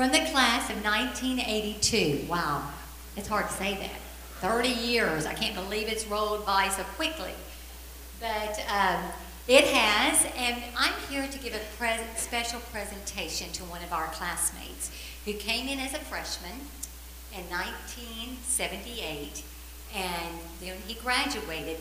From the class of 1982. Wow, it's hard to say that. 30 years. I can't believe it's rolled by so quickly. But it has, and I'm here to give a special presentation to one of our classmates who came in as a freshman in 1978, and then he graduated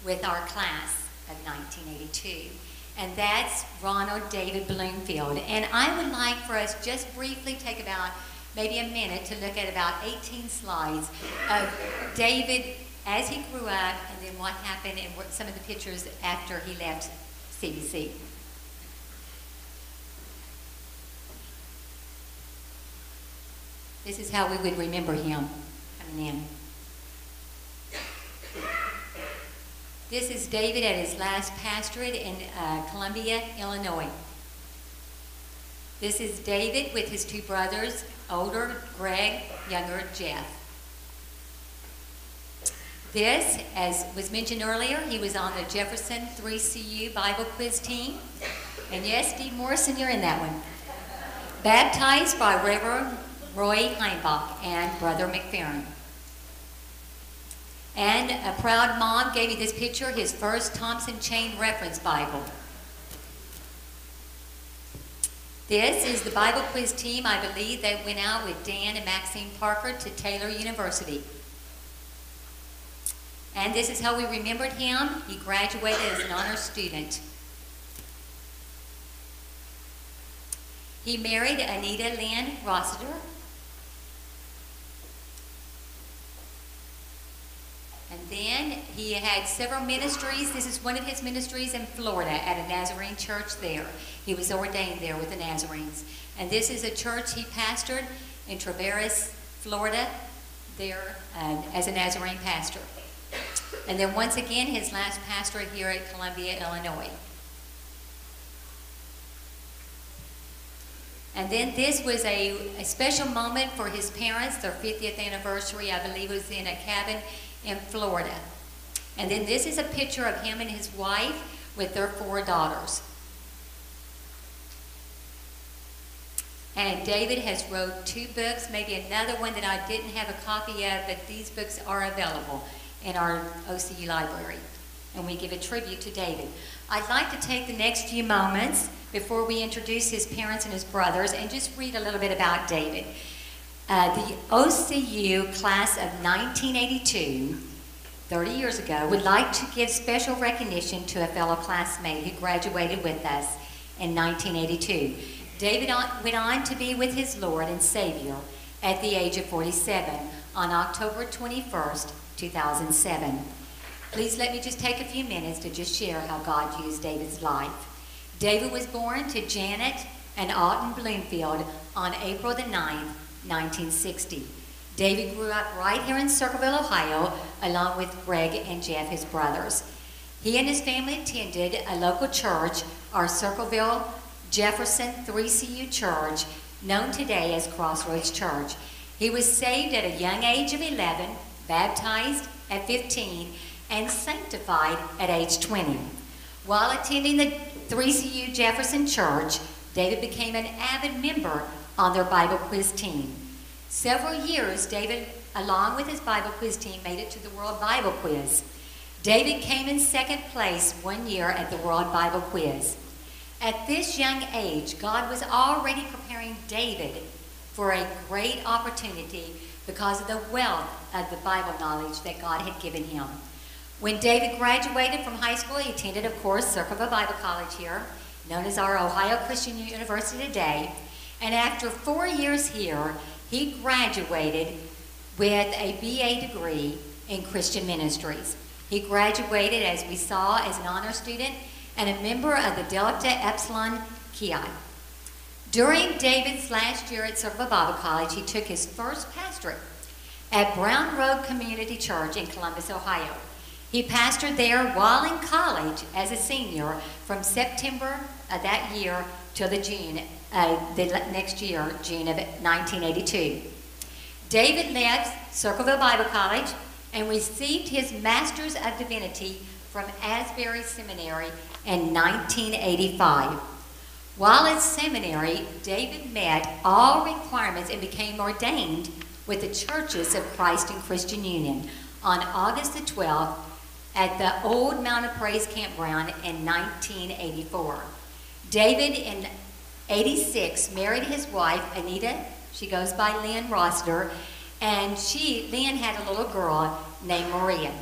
with our class of 1982. And that's Ronald David Bloomfield. And I would like for us just briefly take about maybe a minute to look at about 18 slides of David as he grew up, and then what happened and what some of the pictures after he left CBC. This is how we would remember him coming in. This is David at his last pastorate in Columbia, Illinois. This is David with his two brothers, older Greg, younger Jeff. This, as was mentioned earlier, he was on the Jefferson 3CU Bible quiz team. And yes, Steve Morrison, you're in that one. Baptized by Reverend Roy Heimbach and Brother McFerrin. And a proud mom gave me this picture, his first Thompson Chain Reference Bible. This is the Bible quiz team, I believe, that went out with Dan and Maxine Parker to Taylor University. And this is how we remembered him. He graduated as an honor student. He married Anita Lynn Rossiter. And then he had several ministries. This is one of his ministries in Florida at a Nazarene church there. He was ordained there with the Nazarenes. And this is a church he pastored in Traverse, Florida, there as a Nazarene pastor. And then once again, his last pastorate here at Columbia, Illinois. And then this was a special moment for his parents, their 50th anniversary. I believe it was in a cabin in Florida. And then this is a picture of him and his wife with their 4 daughters. And David has wrote 2 books, maybe another one that I didn't have a copy of, but these books are available in our OCU library. And we give a tribute to David. I'd like to take the next few moments before we introduce his parents and his brothers and just read a little bit about David. The OCU class of 1982, 30 years ago, would like to give special recognition to a fellow classmate who graduated with us in 1982. David went on to be with his Lord and Savior at the age of 47 on October 21st, 2007. Please let me just take a few minutes to just share how God used David's life. David was born to Janet and Alton Bloomfield on April the 9th, 1960. David grew up right here in Circleville, Ohio, along with Greg and Jeff, his brothers. He and his family attended a local church, our Circleville Jefferson 3CU church, known today as Crossroads Church. He was saved at a young age of 11, baptized at 15, and sanctified at age 20. While attending the 3CU Jefferson Church, David became an avid member on their Bible quiz team. Several years, David, along with his Bible quiz team, made it to the World Bible Quiz. David came in 2nd place one year at the World Bible Quiz. At this young age, God was already preparing David for a great opportunity because of the wealth of the Bible knowledge that God had given him. When David graduated from high school, he attended, of course, Circleville Bible College here, known as our Ohio Christian University today. And after 4 years here, he graduated with a BA degree in Christian ministries. He graduated, as we saw, as an honor student and a member of the Delta Epsilon Chi. During David's last year at Circleville Bible College, he took his first pastorate at Brown Road Community Church in Columbus, Ohio. He pastored there while in college as a senior from September of that year till the next year, June of 1982. David left Circleville Bible College and received his Master's of Divinity from Asbury Seminary in 1985. While at seminary, David met all requirements and became ordained with the Churches of Christ and Christian Union on August the 12th at the old Mount of Praise campground in 1984. David, in 86, married his wife, Anita. She goes by Lynn Rossler, and Lynn had a little girl named Maria.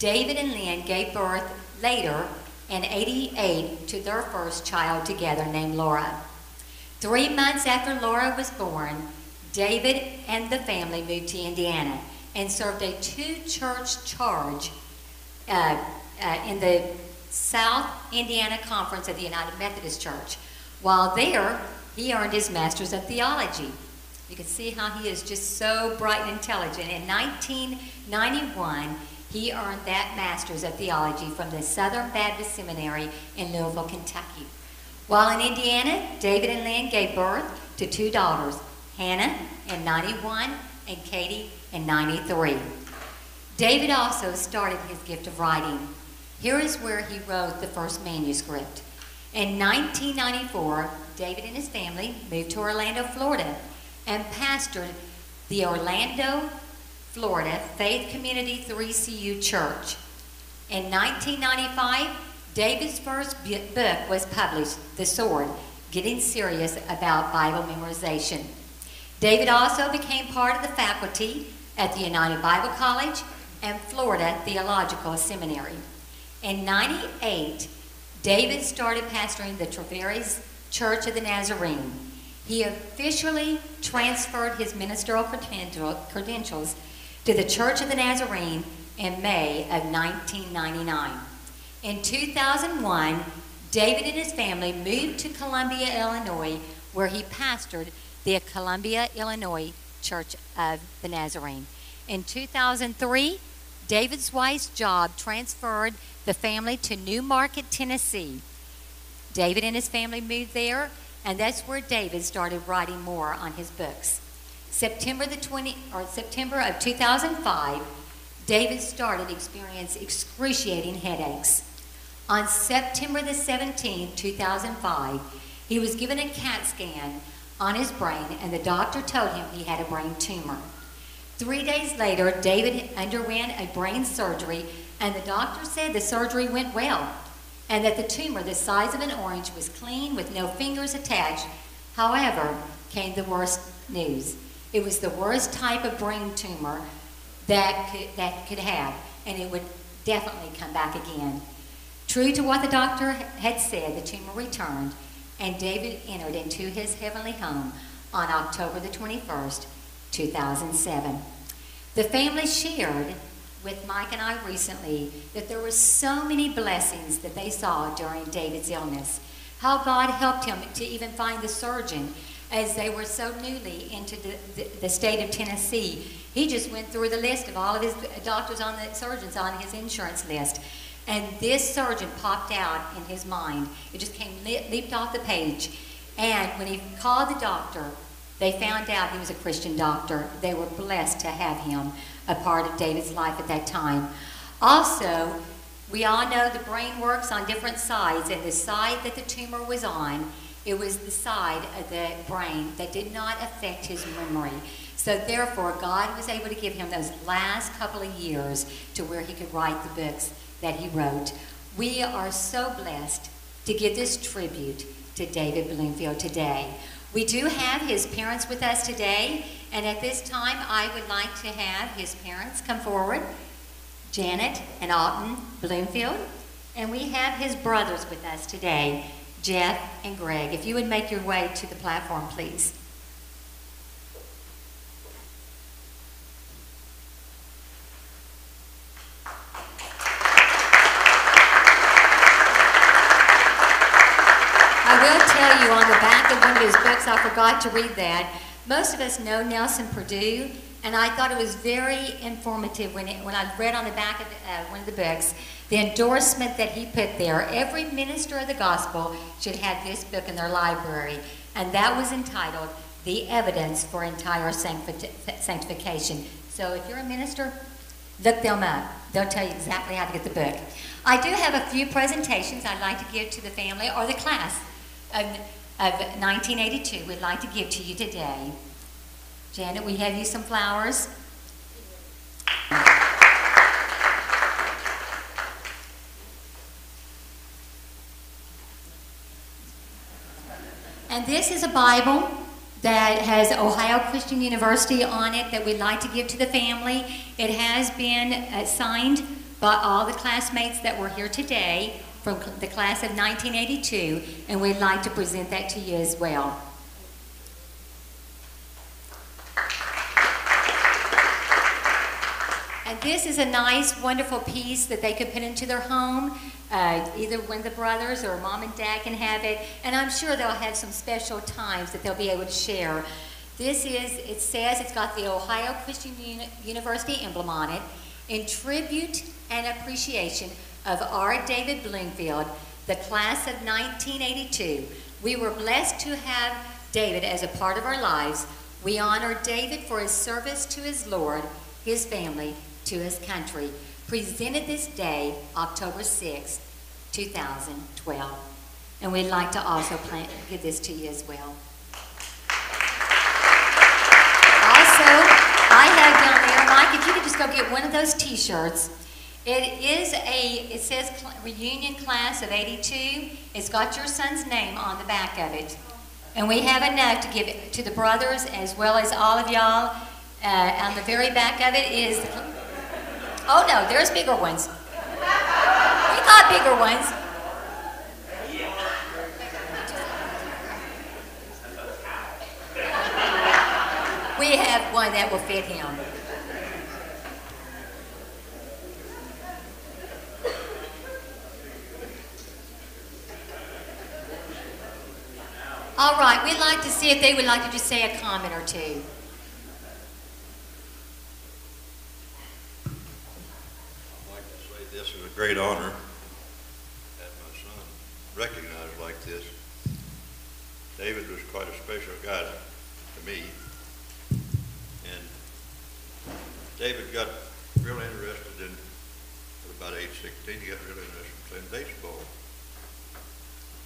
David and Lynn gave birth later in 88 to their first child together named Laura. 3 months after Laura was born, David and the family moved to Indiana and served a 2-church charge in the South Indiana Conference of the United Methodist Church. While there, he earned his Master's of Theology. You can see how he is just so bright and intelligent. In 1991, he earned that Master's of Theology from the Southern Baptist Seminary in Louisville, Kentucky. While in Indiana, David and Lynn gave birth to 2 daughters, Hannah in 91 and Katie in 93. David also started his gift of writing. Here is where he wrote the first manuscript. In 1994, David and his family moved to Orlando, Florida, and pastored the Orlando, Florida Faith Community 3CU Church. In 1995, David's first book was published, The Sword, Getting Serious About Bible Memorization. David also became part of the faculty at the United Bible College and Florida Theological Seminary. In 98, David started pastoring the Traveries Church of the Nazarene. He officially transferred his ministerial credentials to the Church of the Nazarene in May of 1999. In 2001, David and his family moved to Columbia, Illinois, where he pastored the Columbia, Illinois Church of the Nazarene. In 2003, David's wife's job transferred the family to New Market, Tennessee. David and his family moved there, and that's where David started writing more on his books. September of 2005, David started experiencing excruciating headaches. On September the 17th, 2005, he was given a CAT scan on his brain, and the doctor told him he had a brain tumor. 3 days later, David underwent a brain surgery, and the doctor said the surgery went well, and that the tumor, the size of an orange, was clean with no fingers attached. However, came the worst news. It was the worst type of brain tumor that could have, and it would definitely come back again. True to what the doctor had said, the tumor returned, and David entered into his heavenly home on October the 21st, 2007. The family shared with Mike and I recently that there were so many blessings that they saw during David's illness. How God helped him to even find the surgeon as they were so newly into the state of Tennessee. He just went through the list of all of his doctors on the surgeons on his insurance list. And this surgeon popped out in his mind. It just leaped off the page. And when he called the doctor, they found out he was a Christian doctor. They were blessed to have him a part of David's life at that time. Also, we all know the brain works on different sides, and the side that the tumor was on, it was the side of the brain that did not affect his memory. So therefore, God was able to give him those last couple of years to where he could write the books that he wrote. We are so blessed to give this tribute to David Bloomfield today. We do have his parents with us today, and at this time I would like to have his parents come forward, Janet and Alton Bloomfield, and we have his brothers with us today, Jeff and Greg. If you would make your way to the platform, please. On the back of one of his books, I forgot to read that. Most of us know Nelson Purdue, and I thought it was very informative when I read on the back of one of the books, the endorsement that he put there. Every minister of the gospel should have this book in their library, and that was entitled The Evidence for Entire Sanctification. So if you're a minister, look them up. They'll tell you exactly how to get the book. I do have a few presentations I'd like to give to the family or the class. of 1982 we'd like to give to you today. Janet, we have you some flowers. And this is a Bible that has Ohio Christian University on it that we'd like to give to the family. It has been signed by all the classmates that were here today from the class of 1982, and we'd like to present that to you as well. And this is a nice, wonderful piece that they could put into their home. Either one of the brothers or mom and dad can have it, and I'm sure they'll have some special times that they'll be able to share. This is, it says, it's got the Ohio Christian University emblem on it, in tribute and appreciation of R. David Bloomfield, the class of 1982. We were blessed to have David as a part of our lives. We honor David for his service to his Lord, his family, to his country. Presented this day, October 6th, 2012. And we'd like to also give this to you as well. Also, I have down there, Mike, if you could just go get one of those t-shirts. It says Reunion Class of 82. It's got your son's name on the back of it. And we have enough to give it to the brothers as well as all of y'all. On the very back of it is... Oh no, there's bigger ones. We got bigger ones. We have one that will fit him. All right, we'd like to see if they would like to just say a comment or two. This is a great honor to have my son recognized like this. David was quite a special guy to me. And David got real interested in, at about age 16, he got really interested in playing baseball.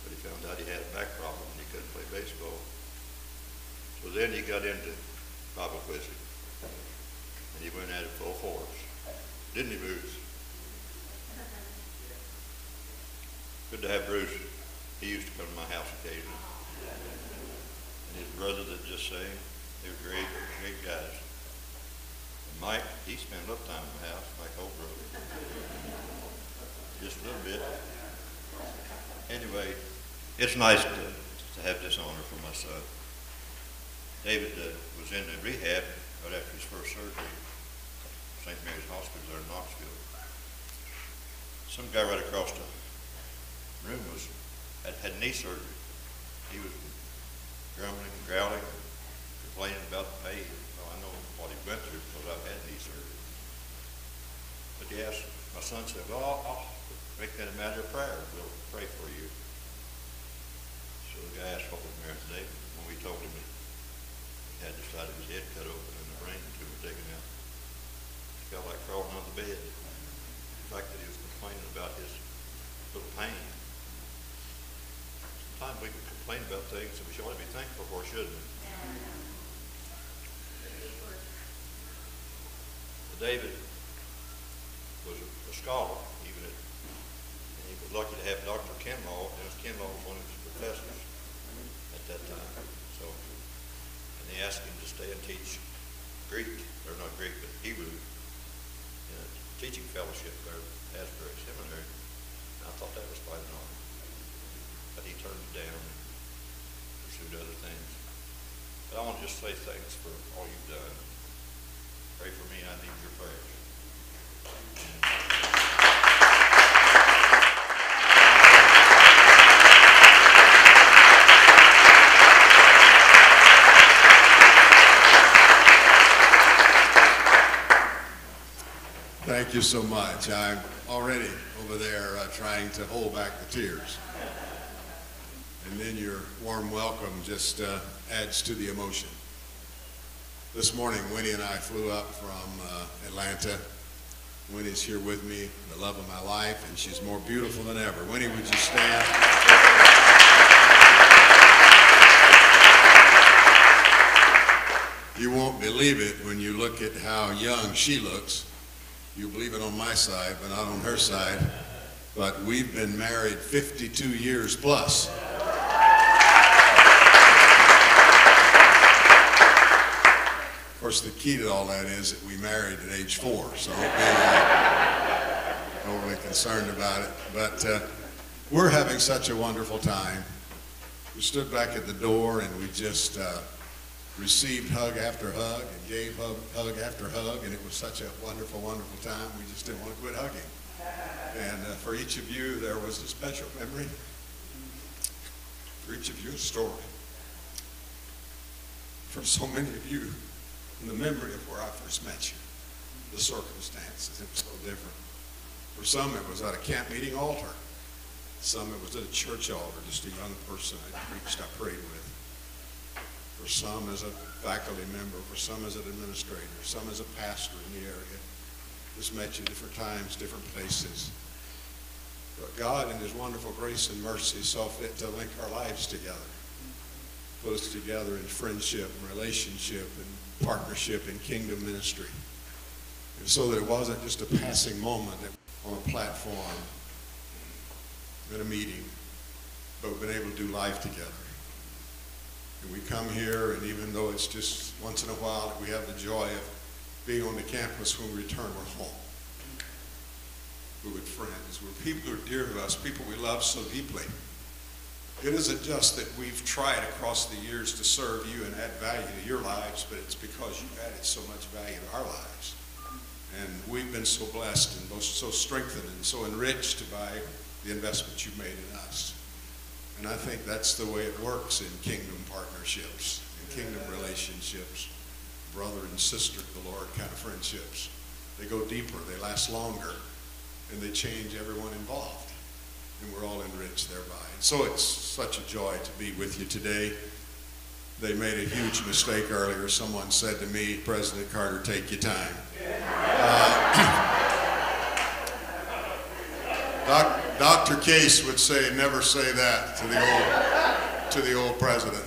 But he found out he had a back problem and he couldn't play baseball. So then he got into Bible quizzing. And he went at it full force. Didn't he, Bruce? Good to have Bruce. He used to come to my house occasionally. And his brother that just sang, they were great, great guys. And Mike, he spent a little time in the house, Mike Holbrook. Just a little bit. Anyway, it's nice to have this honor for my son. David was in the rehab right after his first surgery, St. Mary's Hospital there in Knoxville. Some guy right across the room had knee surgery. He was grumbling and growling, complaining about the pain. Well, I know what he went through because I've had knee surgery. But he asked, my son said, well, I'll make that a matter of prayer. We'll pray for you. So the guy asked what was the matter with David. When we told him that he had the side of his head cut open and the brain tumor taken out, he felt like crawling on the bed. The fact that he was complaining about his little pain. Sometimes we can complain about things that we should only be thankful for, shouldn't we? David was a scholar, and he was lucky to have Dr. Kinlaw. Kinlaw was one of his professors at that time. So, and they asked him to stay and teach Greek, or not Greek, but Hebrew, in a teaching fellowship there at Asbury Seminary. And I thought that was quite an honor. But he turned it down and pursued other things. But I want to just say thanks for all you've done. Pray for me, I need your prayers. Thank you so much. I'm already over there trying to hold back the tears. And then your warm welcome just adds to the emotion. This morning, Winnie and I flew up from Atlanta. Winnie's here with me, the love of my life, and she's more beautiful than ever. Winnie, would you stand? believe it when you look at how young she looks. You believe it on my side, but not on her side. But we've been married 52 years plus. Of course, the key to all that is that we married at age 4, so don't be overly concerned about it. But we're having such a wonderful time. We stood back at the door and we just received hug after hug and gave hug after hug, and it was such a wonderful, wonderful time. We just didn't want to quit hugging. And for each of you, there was a special memory. For each of you, a story. For so many of you, in the memory of where I first met you, the circumstances, it was so different. For some, it was at a camp meeting altar. Some, it was at a church altar, just a young person I preached, I prayed with. For some, as a faculty member. For some, as an administrator. Some, as a pastor in the area. Just met you different times, different places. But God, in His wonderful grace and mercy, saw fit to link our lives together. Put us together in friendship and relationship and partnership in kingdom ministry. And so that it wasn't just a passing moment on a platform, in a meeting, but we've been able to do life together. And we come here, and even though it's just once in a while that we have the joy of being on the campus, when we return, we're home. We're with friends. We're people who are dear to us, people we love so deeply. It isn't just that we've tried across the years to serve you and add value to your lives, but it's because you've added so much value to our lives. And we've been so blessed and so strengthened and so enriched by the investment you've made in us. And I think that's the way it works in kingdom partnerships, in kingdom relationships, brother and sister to the Lord kind of friendships. They go deeper, they last longer, and they change everyone involved. And we're all enriched thereby. So it's such a joy to be with you today. They made a huge mistake earlier. Someone said to me, President Carter, take your time. Dr. Case would say, never say that to the old president.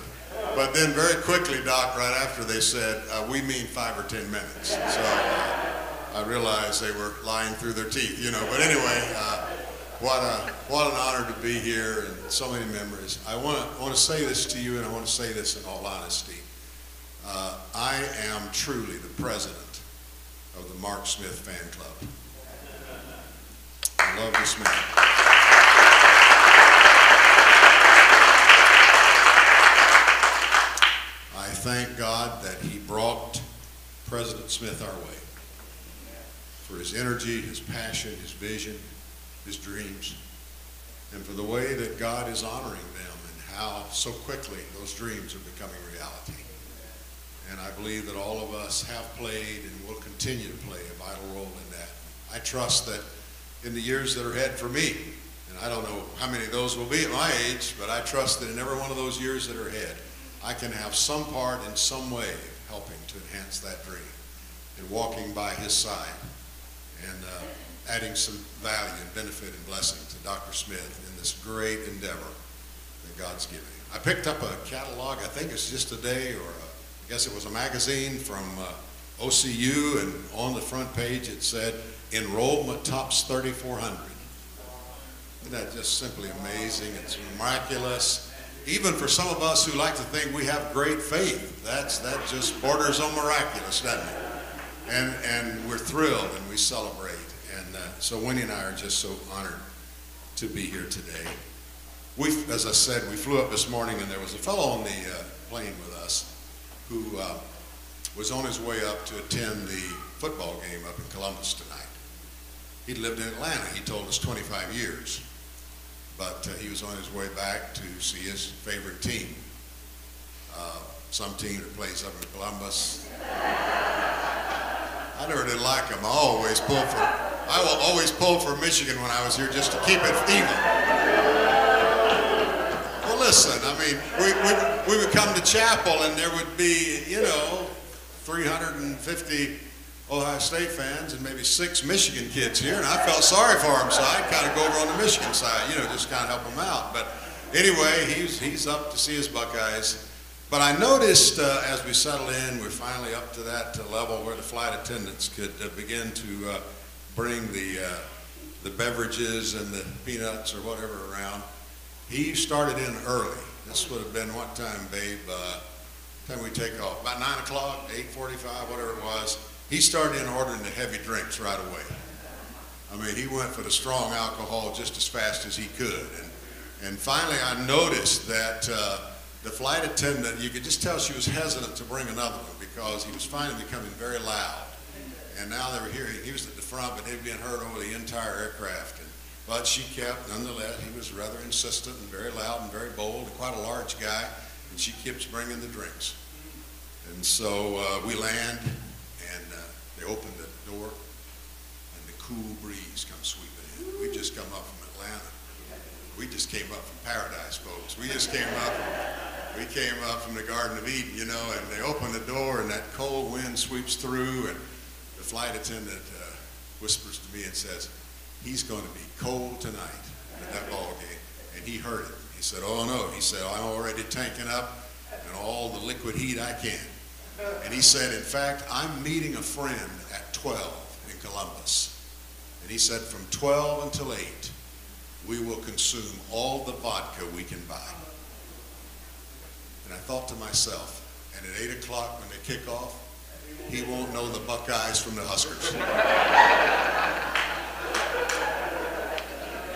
But then very quickly, Doc, right after they said, we mean 5 or 10 minutes. So I realized they were lying through their teeth, you know. But anyway, what an honor to be here and so many memories. I want to say this to you, and I want to say this in all honesty. I am truly the president of the Mark Smith Fan Club. I love this man. I thank God that He brought President Smith our way for his energy, his passion, his vision, his dreams, and for the way that God is honoring them and how so quickly those dreams are becoming reality. And I believe that all of us have played and will continue to play a vital role in that. I trust that in the years that are ahead for me, and I don't know how many of those will be at my age, but I trust that in every one of those years that are ahead, I can have some part in some way of helping to enhance that dream and walking by his side and adding some value and benefit and blessing to Dr. Smith in this great endeavor that God's given him. I picked up a catalog, I think it's just today, or I guess it was a magazine from OCU, and on the front page it said, enrollment tops 3,400. Isn't that just simply amazing? It's miraculous. Even for some of us who like to think we have great faith, that just borders on miraculous, doesn't it? And we're thrilled and we celebrate. And so Winnie and I are just so honored to be here today. As I said, we flew up this morning, and there was a fellow on the plane with us who was on his way up to attend the football game up in Columbus tonight. He'd lived in Atlanta, he told us, 25 years. But he was on his way back to see his favorite team. Some team that plays up in Columbus. I never did like him. I will always pull for Michigan when I was here just to keep it even. Well, listen, I mean, we would come to chapel and there would be, 350 Ohio State fans and maybe 6 Michigan kids here, and I felt sorry for him, so I'd kind of go over on the Michigan side, just kind of help him out. But anyway, he's up to see his Buckeyes, But I noticed as we settled in, we're finally up to that level where the flight attendants could begin to bring the beverages and the peanuts or whatever around. He started in early. This would have been what time, babe? Time we take off? About 9 o'clock, 8:45, whatever it was. He started in ordering the heavy drinks right away. I mean, he went for the strong alcohol just as fast as he could. And finally, I noticed that the flight attendant, you could just tell she was hesitant to bring another one because he was finally becoming very loud. And now they were hearing, he was at the front, but they were being heard over the entire aircraft. But she kept, nonetheless, he was rather insistent and very loud and very bold and quite a large guy, and she keeps bringing the drinks. And so we land, and they open the door, and the cool breeze comes sweeping in. We just come up from Atlanta. We just came up from paradise, folks. We came up from the Garden of Eden, you know, and they open the door, and that cold wind sweeps through, and the flight attendant whispers to me and says, "He's going to be cold tonight at that ball game." And he heard it. He said, "Oh no," he said, "I'm already tanking up and all the liquid heat I can." And he said, "In fact, I'm meeting a friend at 12 in Columbus." And he said, "From 12 until 8, we will consume all the vodka we can buy." And I thought to myself, and at 8 o'clock when they kick off, he won't know the Buckeyes from the Huskers.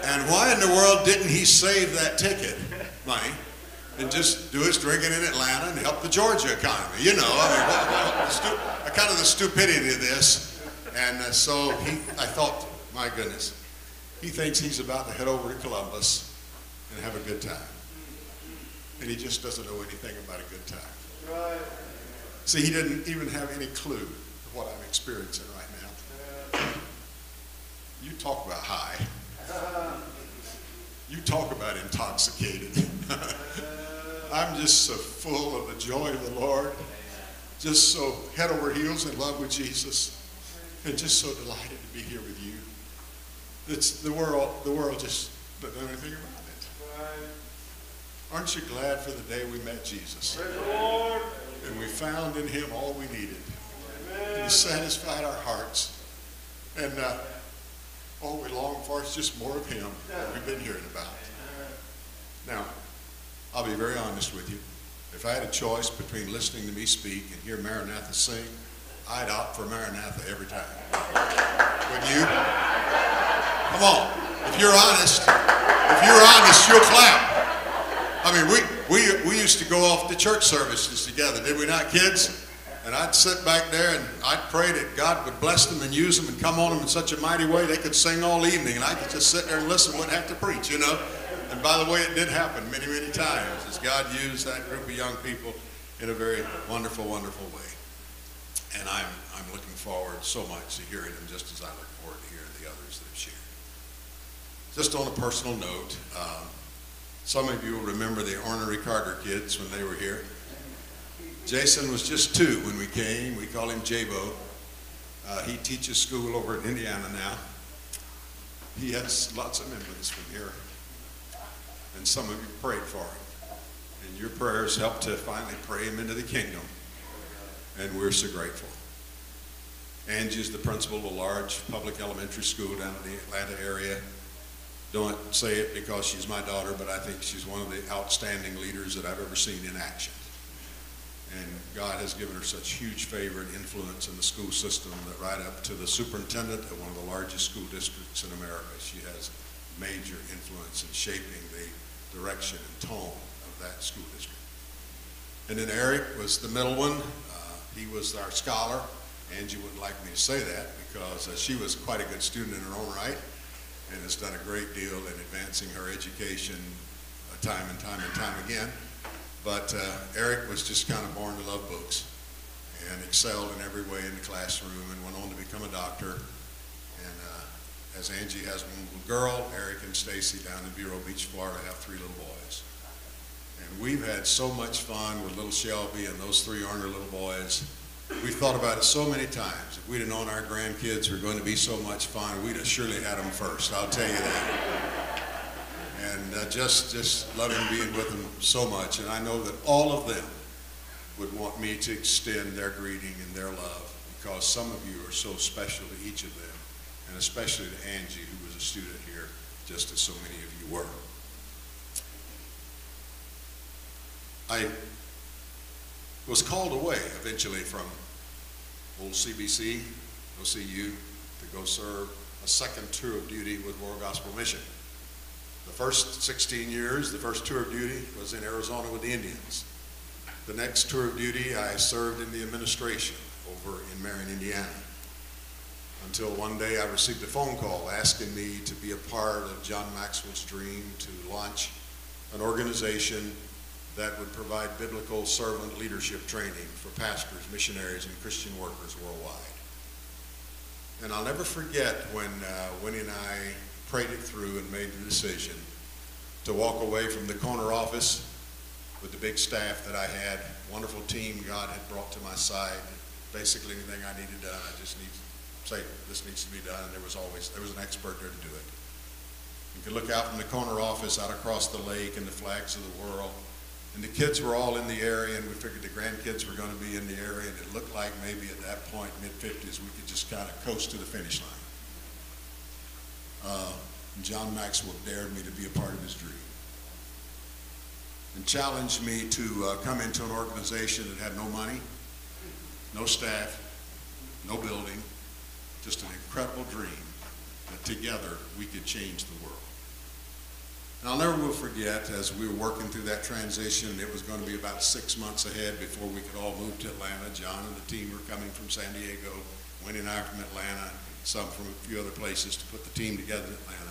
And why in the world didn't he save that ticket money and just do his drinking in Atlanta and help the Georgia economy? You know, I mean, kind of the stupidity of this. And so I thought, my goodness, he thinks he's about to head over to Columbus and have a good time. And he just doesn't know anything about a good time. Right. See, he didn't even have any clue of what I'm experiencing right now. You talk about high. You talk about intoxicated. I'm just so full of the joy of the Lord, just so head over heels in love with Jesus, and just so delighted to be here with you. It's the world just doesn't know anything about it. Aren't you glad for the day we met Jesus? And we found in him all we needed. And he satisfied our hearts. And all we long for is just more of him that we've been hearing about. Now, I'll be very honest with you. If I had a choice between listening to me speak and hear Maranatha sing, I'd opt for Maranatha every time. Wouldn't you? Come on. If you're honest, you'll clap. I mean, we used to go off to church services together, did we not, kids? And I'd sit back there and I'd pray that God would bless them and use them and come on them in such a mighty way they could sing all evening, and I could just sit there and listen, wouldn't have to preach, you know. And by the way, it did happen many, many times as God used that group of young people in a very wonderful, wonderful way. And I'm looking forward so much to hearing them, just as I look forward to hearing the others that have shared. Just on a personal note, some of you will remember the Ornery Carter kids when they were here. Jason was just 2 when we came. We call him J-Bo. He teaches school over in Indiana now. He has lots of memories from here. And some of you prayed for him. And your prayers helped to finally pray him into the kingdom. And we're so grateful. Angie's the principal of a large public elementary school down in the Atlanta area. Don't say it because she's my daughter, but I think she's one of the outstanding leaders that I've ever seen in action. And God has given her such huge favor and influence in the school system that right up to the superintendent of one of the largest school districts in America, she has major influence in shaping the direction and tone of that school district. And then Eric was the middle one. He was our scholar. Angie wouldn't like me to say that because she was quite a good student in her own right and has done a great deal in advancing her education time and time again. But Eric was just kind of born to love books and excelled in every way in the classroom and went on to become a doctor. And as Angie has one little girl, Eric and Stacy down in Vero Beach, Florida, have 3 little boys. And we've had so much fun with little Shelby and those 3 Orner little boys. We've thought about it so many times. If we'd have known our grandkids were going to be so much fun, we'd have surely had them first, I'll tell you that. And just loving being with them so much. And I know that all of them would want me to extend their greeting and their love, because some of you are so special to each of them, and especially to Angie, who was a student here, just as so many of you were. I was called away eventually from old CBC, OCU, to go serve a second tour of duty with World Gospel Mission. The first 16 years, the first tour of duty was in Arizona with the Indians. The next tour of duty, I served in the administration over in Marion, Indiana, until one day I received a phone call asking me to be a part of John Maxwell's dream to launch an organization that would provide biblical servant leadership training for pastors, missionaries, and Christian workers worldwide. And I'll never forget when Winnie and I prayed it through and made the decision to walk away from the corner office with the big staff that I had, wonderful team God had brought to my side. Basically anything I needed done, I just need to say, this needs to be done, and there was an expert there to do it. You could look out from the corner office out across the lake and the flags of the world, and the kids were all in the area, and we figured the grandkids were going to be in the area, and it looked like maybe at that point, mid-50s, we could just kind of coast to the finish line. John Maxwell dared me to be a part of his dream and challenged me to come into an organization that had no money, no staff, no building, just an incredible dream that together we could change the world. And I'll never will forget, as we were working through that transition, it was going to be about 6 months ahead before we could all move to Atlanta. John and the team were coming from San Diego, Winnie and I from Atlanta, some from a few other places to put the team together in Atlanta.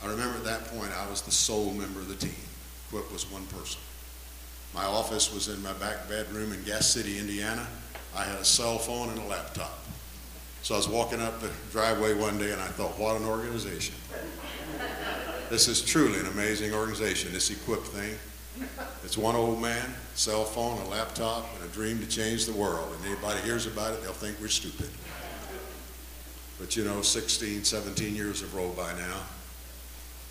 I remember at that point I was the sole member of the team. Quip was one person. My office was in my back bedroom in Gas City, Indiana. I had a cell phone and a laptop. So I was walking up the driveway one day and I thought, what an organization. This is truly an amazing organization, this Equip thing. It's one old man, cell phone, a laptop, and a dream to change the world. And anybody hears about it, they'll think we're stupid. But you know, 16, 17 years have rolled by now.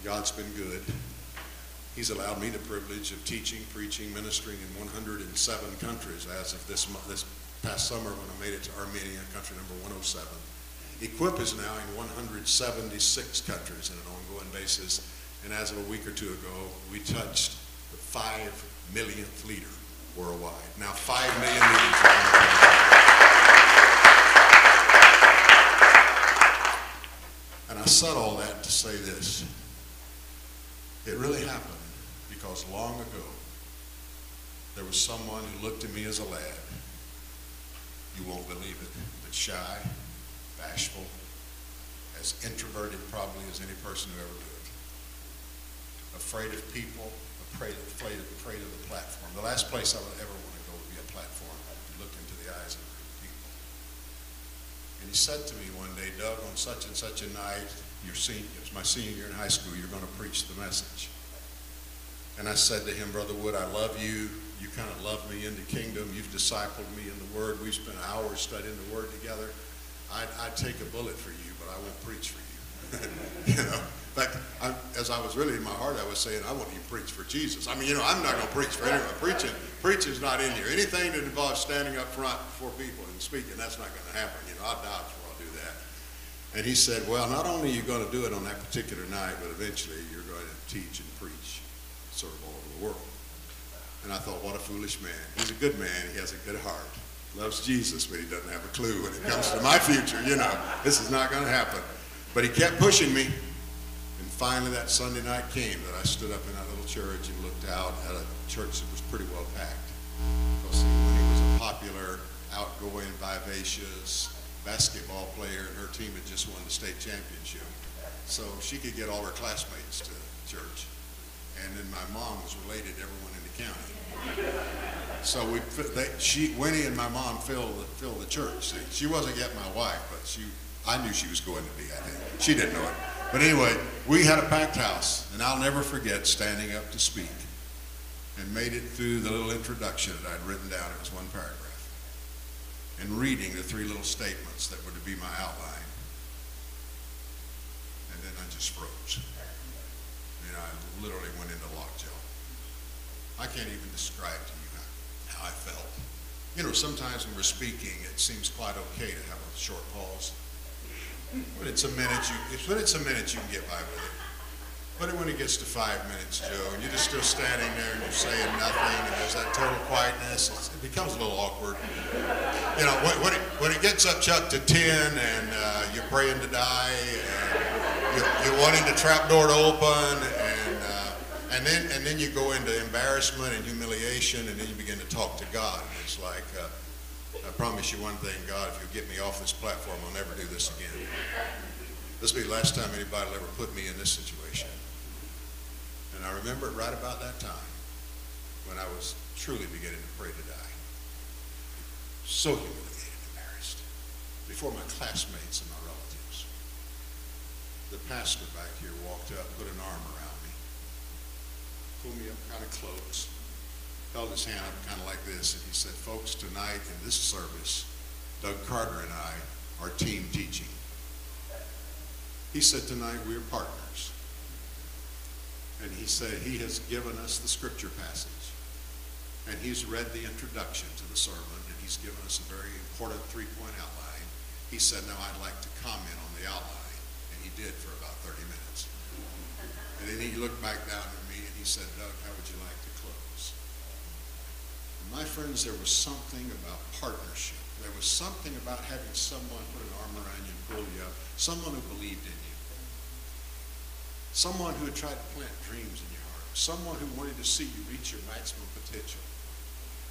God's been good. He's allowed me the privilege of teaching, preaching, ministering in 107 countries as of this past summer when I made it to Armenia, country number 107. Equip is now in 176 countries on an ongoing basis, and as of a week or two ago, we touched the 5 millionth leader worldwide. Now 5 million leaders are on the planet. And I said all that to say this. It really happened because long ago, there was someone who looked at me as a lad, you won't believe it, but shy, bashful, as introverted probably as any person who ever lived. Afraid of people, afraid of the platform. The last place I would ever want to go would be a platform to look into the eyes of a group of people. And he said to me one day, Doug, on such and such a night, it's my senior year in high school, you're going to preach the message. And I said to him, Brother Wood, I love you. You kind of love me in the kingdom. You've discipled me in the Word. We've spent hours studying the Word together. I'd take a bullet for you, but I won't preach for you. You know, in fact, as I was really in my heart, I was saying, I won't even preach for Jesus. I mean, you know, I'm not going to preach for anyone. Preaching's not in here. Anything that involves standing up front before people and speaking, that's not going to happen. You know, I'll die before I'll do that. And he said, well, not only are you going to do it on that particular night, but eventually you're going to teach and preach sort of all over the world. And I thought, what a foolish man. He's a good man. He has a good heart. Loves Jesus, but he doesn't have a clue when it comes to my future. You know, this is not going to happen. But he kept pushing me. And finally that Sunday night came that I stood up in that little church and looked out at a church that was pretty well packed. Because when he was a popular, outgoing, vivacious basketball player, and her team had just won the state championship. So she could get all her classmates to church. And then my mom was related to everyone in the county. So Winnie and my mom filled the church. See, she wasn't yet my wife, but I knew she was going to be, I think. She didn't know it. But anyway, we had a packed house, and I'll never forget standing up to speak and made it through the little introduction that I'd written down. It was one paragraph. And reading the 3 little statements that were to be my outline. And then I just froze. And I literally went into lockjaw. I can't even describe to you how how I felt. You know, sometimes when we're speaking, it seems quite okay to have a short pause. When it's a minute, you can get by with it. But when it gets to 5 minutes, Joe, and you're just still standing there and you're saying nothing, and there's that total quietness, it becomes a little awkward. You know, when it gets up, Chuck, to 10, and you're praying to die, and you're wanting the trap door to open, and then you go into embarrassment and humiliation, and then you begin to talk to God. And it's like, I promise you one thing, God, if you get me off this platform, I'll never do this again. This will be the last time anybody will ever put me in this situation. And I remember it right about that time when I was truly beginning to pray to die. So humiliated and embarrassed before my classmates and my relatives. The pastor back here walked up, put an arm around me, pulled me up kind of close, held his hand up kind of like this, and he said, folks, tonight in this service, Doug Carter and I are team teaching. He said, tonight we are partners. And he said he has given us the scripture passage. And he's read the introduction to the sermon, and he's given us a very important 3-point outline. He said, now I'd like to comment on the outline. And he did for about 30 minutes. And then he looked back down at me and he said, Doug, how would you like to close? And my friends, there was something about partnership. There was something about having someone put an arm around you and pull you up, someone who believed in you. Someone who had tried to plant dreams in your heart. Someone who wanted to see you reach your maximum potential.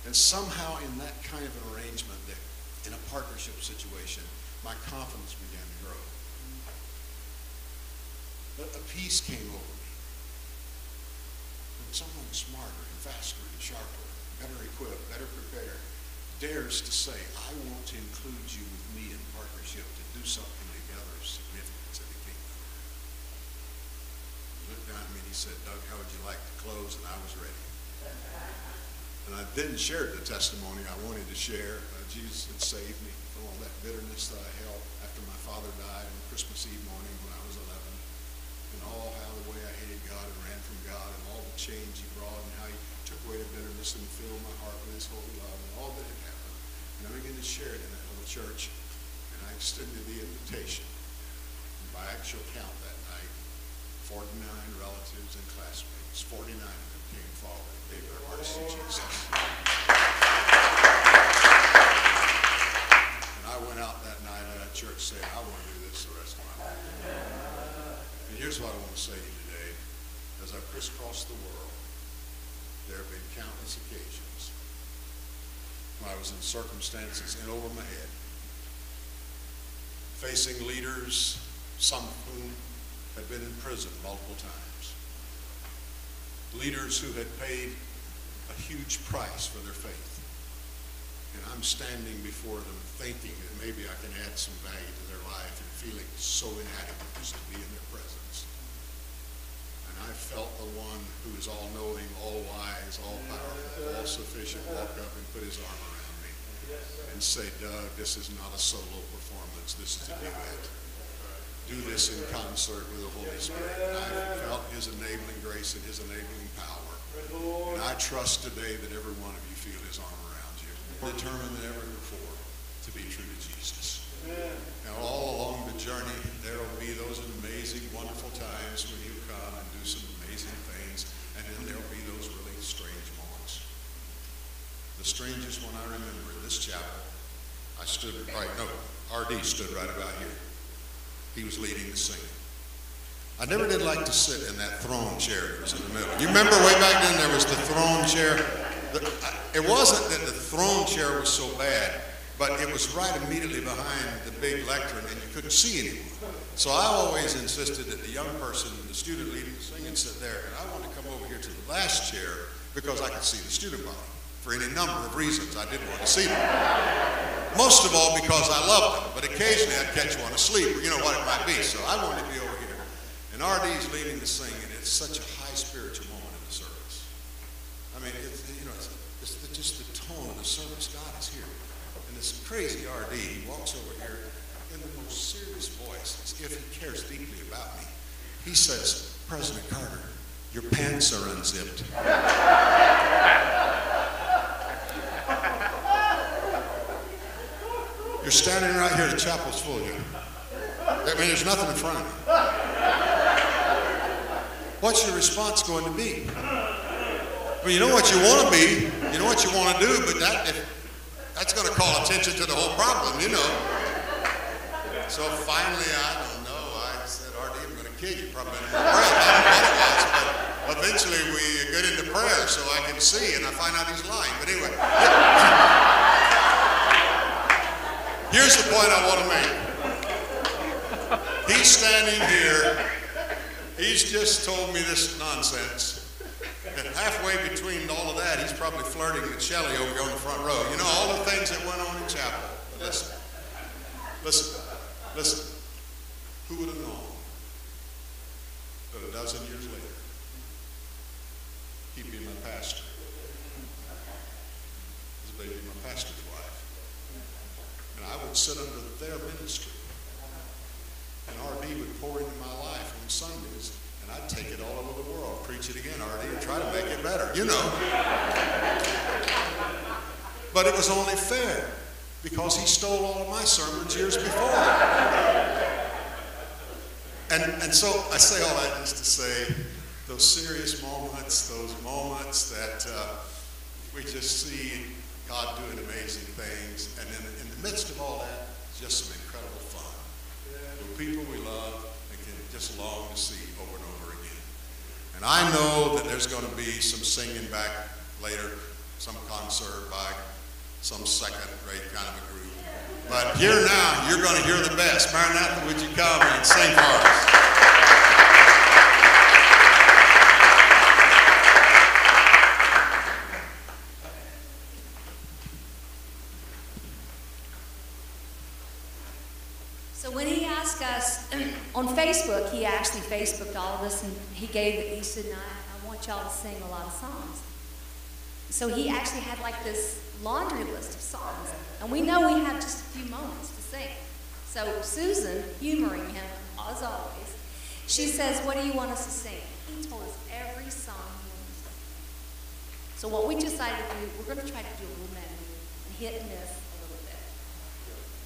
And somehow in that kind of an arrangement, that in a partnership situation, my confidence began to grow. But a peace came over me. When someone smarter and faster and sharper, better equipped, better prepared, dares to say, I want to include you with me in partnership to do something together significant to the kingdom. He looked down at me and he said, Doug, how would you like to close? And I was ready. And I then shared the testimony I wanted to share. Jesus had saved me from all that bitterness that I held after my father died on Christmas Eve morning when I was 11. And all how the way I hated God and ran from God, and all the change he brought, and how he took away the bitterness and filled my heart with his holy love, and all that had happened. And I began to share it in that little church, and I extended the invitation. And by actual count that night, 49 relatives and classmates, 49 of them came forward and gave their hearts to Jesus. And I went out that night of that church saying, I want to do this the rest of my life. And here's what I want to say to you today. As I've crisscrossed the world, there have been countless occasions when I was in circumstances in over my head, facing leaders, some of whom had been in prison multiple times. Leaders who had paid a huge price for their faith. And I'm standing before them thinking that maybe I can add some value to their life and feeling so inadequate just to be in their presence. And I felt the one who is all-knowing, all-wise, all-powerful, all-sufficient walk up and put his arm around me and say, Doug, this is not a solo performance. This is a duet. Do this in concert with the Holy Spirit. And I felt his enabling grace and his enabling power. And I trust today that every one of you feel his arm around you, determined than ever before to be true to Jesus. Now, all along the journey, there will be those amazing, wonderful times when you come and do some amazing things, and then there will be those really strange moments. The strangest one I remember in this chapel, I stood right, no, RD stood right about here. He was leading the singing. I never did like to sit in that throne chair that was in the middle. You remember way back then there was the throne chair? It wasn't that the throne chair was so bad, but it was right immediately behind the big lectern and you couldn't see anyone. So I always insisted that the young person, the student leading the singing, sit there, and I wanted to come over here to the last chair because I could see the student body. For any number of reasons, I did want to see them. Most of all because I loved them, but occasionally I'd catch one asleep, or you know what it might be. So I wanted to be over here. And RD's leading the singing. It's such a high spiritual moment in the service. I mean, it's just the tone of the service. God is here. And this crazy RD, he walks over here in the most serious voice, as if he cares deeply about me. He says, President Carter, your pants are unzipped. You're standing right here, the chapel's full here. I mean, there's nothing in front of you. What's your response going to be? Well, you know what you want to be, you know what you want to do, but that's going to call attention to the whole problem, you know. So finally, I don't know, I said, R.D., I'm going to kill you, probably in my breath. I don't know what it was, but eventually we get into prayer so I can see, and I find out he's lying. But anyway, here's the point I want to make. He's standing here, he's just told me this nonsense. And halfway between all of that, he's probably flirting with Shelley over here on the front row. You know, all the things that went on in chapel. But listen. Who would have known that a dozen years later, he'd be my pastor? His baby, my pastor's wife. And I would sit under their ministry. And R.D. would pour into my life on Sundays. And I'd take it all over the world, preach it again, R.D., and try to make it better, you know. But it was only fair because he stole all of my sermons years before. And so I say all that just to say those serious moments, those moments that we just see God doing amazing things. And then in the midst of all that, just some incredible fun. With people we love and can just long to see over and over again. And I know that there's going to be some singing back later, some concert by some second-rate kind of a group. But here now, you're going to hear the best. Maranatha, would you come and sing for us? So when he asked us on Facebook, he actually Facebooked all of us, and he said, no, I want y'all to sing a lot of songs. So he actually had like this laundry list of songs, and we know we have just a few moments to sing. So Susan, humoring him as always, she says, what do you want us to sing? He told us every song he wanted to sing. So what we decided to do, we're going to try to do a little medley and hit and miss a little bit.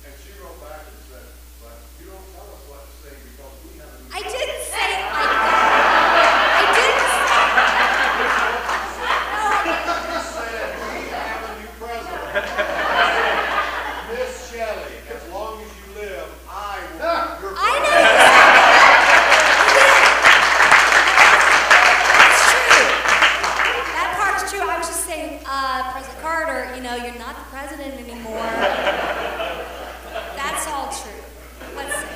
And she wrote back and said, but you don't tell us what to sing because we have a... I didn't say it like that. I didn't say it. Miss Shelley, as long as you live, I will be your I know you said that. That's true. That part's true. I was just saying, President Carter, you know, you're not the president anymore. That's all true. Let's see.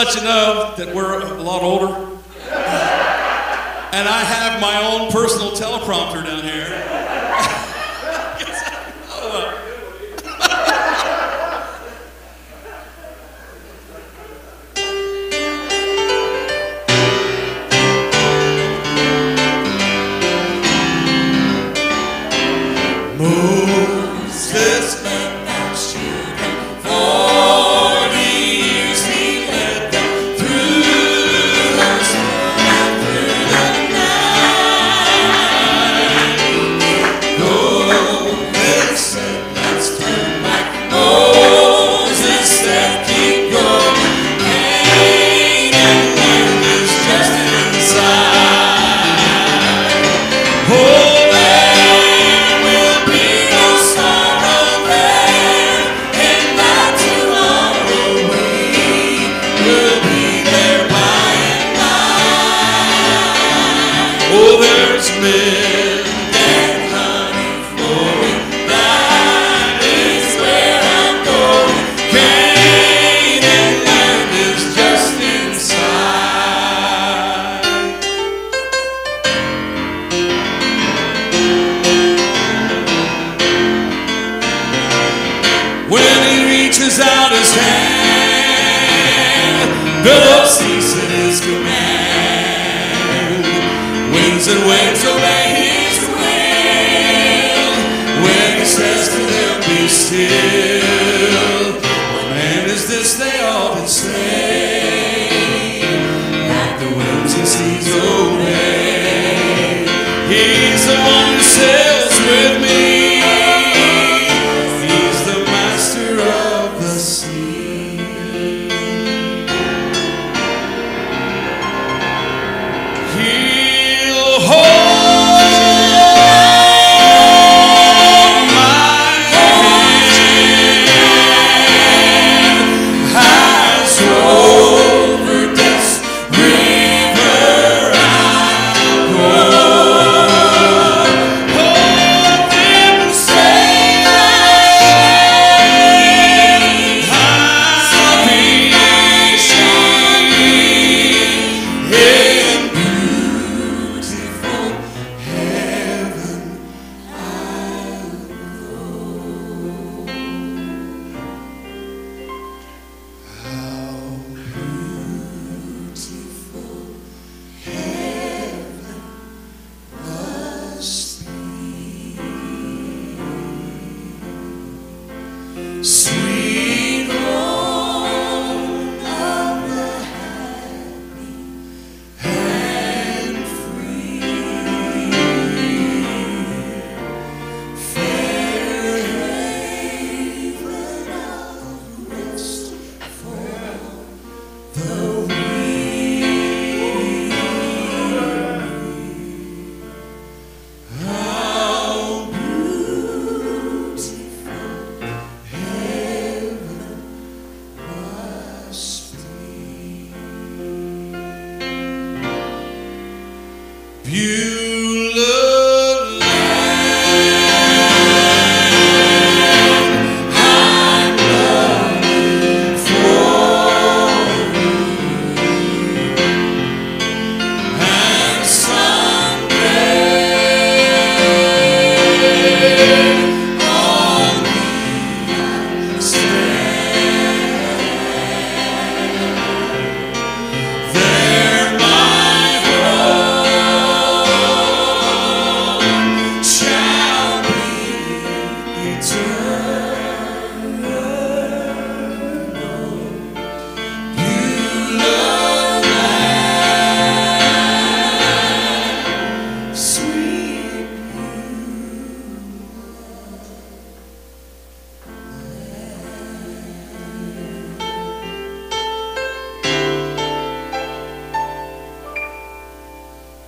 let you know that we're a lot older. And I have my own personal teleprompter down here. Moses led God's children 40 years. He led them through the storm and through the night. Though they said, let's turn back, Moses said, keep going. Canaan land is just inside. Oh, oh, there's milk and honey flowing. That is where I'm going. Canaan land is just inside. When he reaches out his hand, Philip ceases his command. Winds and waves obey his will. When he says to them, be still. What man is this, they all did say, that the winds and seas obey. He's the one who sails with me. He's the master of the sea. He'll hold my hand as over death's river I'll go. Hold him safe, I'll be in beautiful heaven. How beautiful heaven must be. Sweet home of the happy and free. Fair haven of rest for the weary. How beautiful heaven must be. Beulah land, I'm longing for you. And someday on thee I'll stand. There my home shall be eternal. Beulah land, sweet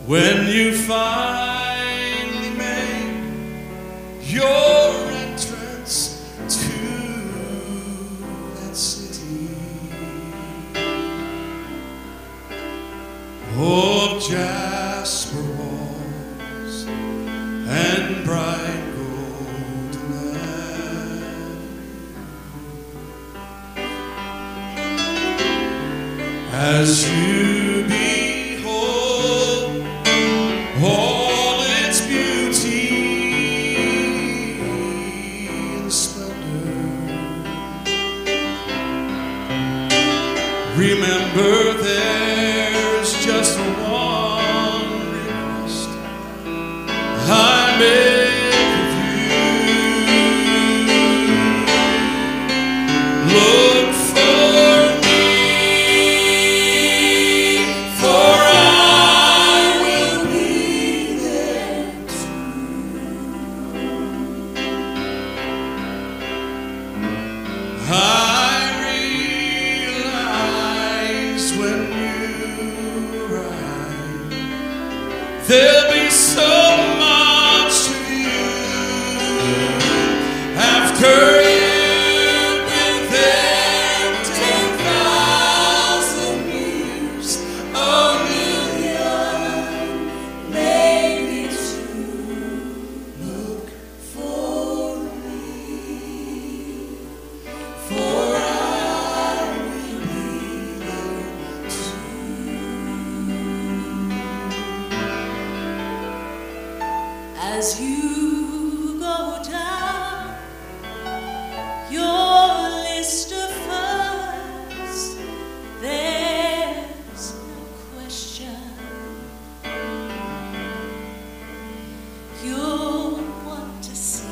when you finally make your entrance to that city of jasper walls and bright golden as you behold all its beauty and splendor. Remember, there's just one request I make of you. Look for me, for I will be there too. I realize when you arrive, there'll be so much to view after you've been there 10,000 years, a million, maybe two. Look for me, for I will be there too. As you go down your list of firsts, there's no question you'll want to see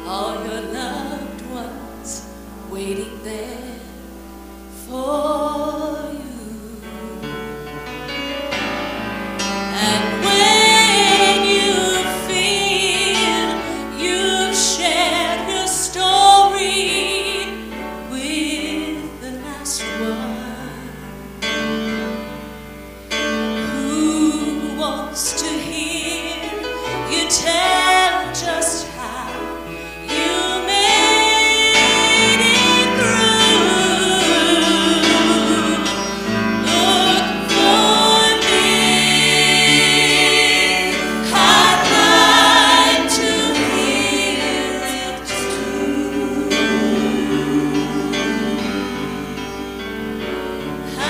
all your loved ones waiting there for you. And when you feel you've shared your story with the last one, who wants to hear you tell just how you made it through? Look for me, I'd like to hear it too. I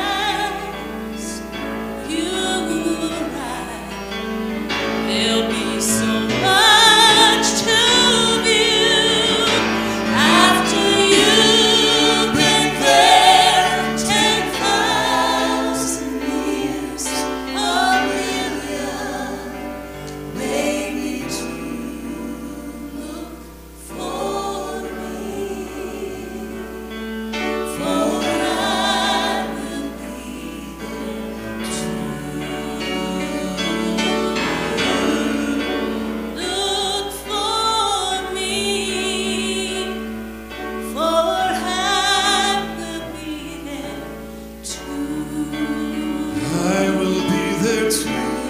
realize you arrive, there'll be so much to view after you've been there 10,000 years, a million, maybe two. Look for me, for I will be there too. Look for me, for I will be there too. I will be there too.